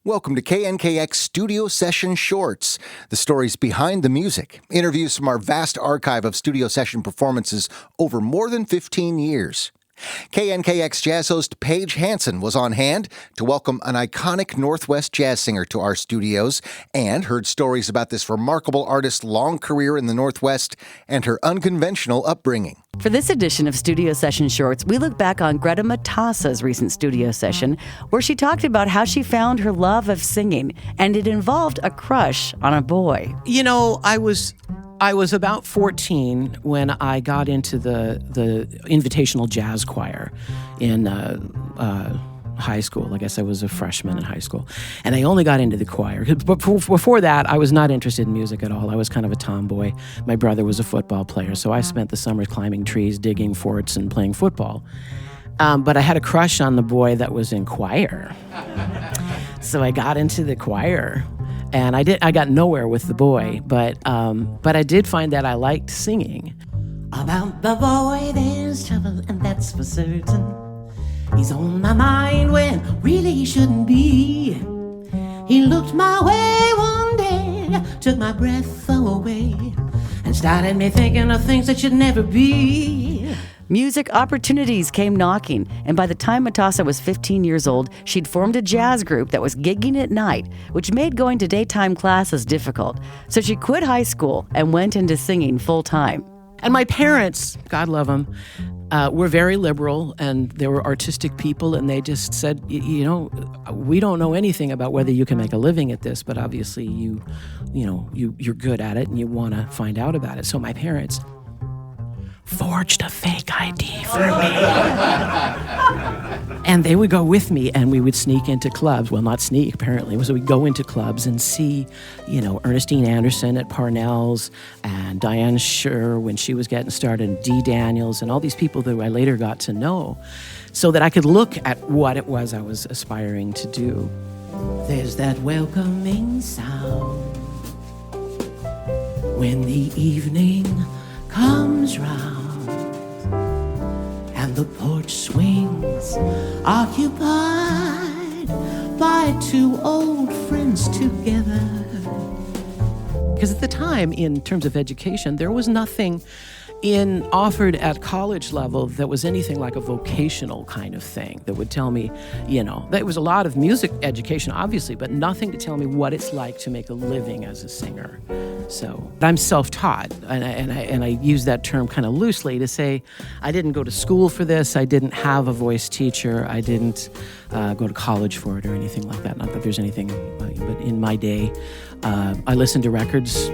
Welcome to KNKX Studio Session Shorts, the stories behind the music, interviews from our vast archive of studio session performances over more than 15 years. KNKX jazz host Paige Hanson was on hand to welcome an iconic Northwest jazz singer to our studios and heard stories about this remarkable artist's long career in the Northwest and her unconventional upbringing. For this edition of Studio Session Shorts, we look back on Greta Matassa's recent studio session, where she talked about how she found her love of singing, and it involved a crush on a boy. You know, I was about 14 when I got into the invitational jazz choir in high school. I guess I was a freshman in high school. And I only got into the choir. But before that, I was not interested in music at all. I was kind of a tomboy. My brother was a football player, so I spent the summers climbing trees, digging forts, and playing football. But I had a crush on the boy that was in choir. So I got into the choir. And I got nowhere with the boy, but I did find that I liked singing. About the boy there's trouble, and that's for certain. He's on my mind when really he shouldn't be. He looked my way one day, took my breath away, and started me thinking of things that should never be. Music opportunities came knocking, and by the time Matassa was 15 years old, she'd formed a jazz group that was gigging at night, which made going to daytime classes difficult. So she quit high school and went into singing full-time. And my parents, God love them, were very liberal, and they were artistic people, and they just said, you know, we don't know anything about whether you can make a living at this, but obviously you're good at it and you want to find out about it. So my parents forged a fake ID for me. And they would go with me, and we would sneak into clubs. Well, not sneak, apparently. So we'd go into clubs and see, Ernestine Anderson at Parnell's, and Diane Scher when she was getting started, and Dee Daniels, and all these people that I later got to know, so that I could look at what it was I was aspiring to do. There's that welcoming sound when the evening comes round, and the porch swings occupied by two old friends together. Because at the time, in terms of education, there was nothing offered at college level that was anything like a vocational kind of thing that would tell me, there was a lot of music education, obviously, but nothing to tell me what it's like to make a living as a singer. So I'm self-taught, and I use that term kind of loosely to say I didn't go to school for this, I didn't have a voice teacher, I didn't go to college for it or anything like that. Not that there's anything, but in my day, I listened to records,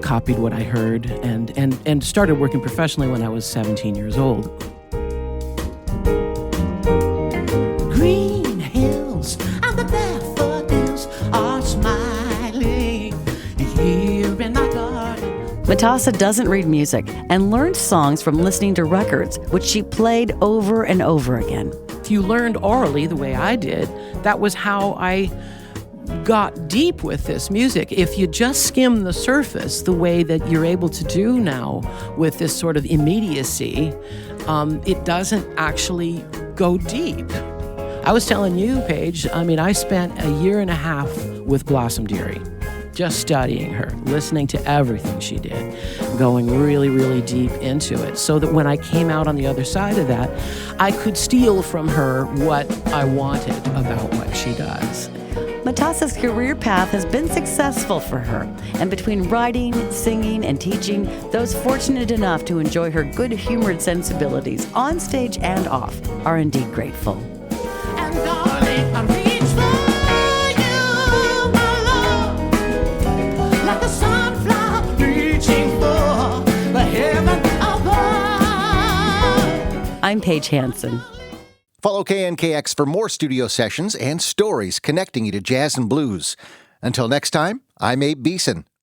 copied what I heard, and started working professionally when I was 17 years old. Green hills and the daffodils are smiling here in my garden. Matassa doesn't read music and learned songs from listening to records, which she played over and over again. If you learned orally the way I did, that was how I got deep with this music. If you just skim the surface the way that you're able to do now with this sort of immediacy, it doesn't actually go deep. I was telling you, Paige, I spent a year and a half with Blossom Dearie, just studying her, listening to everything she did, going really, really deep into it, so that when I came out on the other side of that, I could steal from her what I wanted about what she does. Matassa's career path has been successful for her, and between writing, singing, and teaching, those fortunate enough to enjoy her good-humored sensibilities on stage and off are indeed grateful. And darling, I reach for you, my love, like a sunflower reaching for the heaven above. I'm Paige Hanson. Follow KNKX for more studio sessions and stories connecting you to jazz and blues. Until next time, I'm Abe Beeson.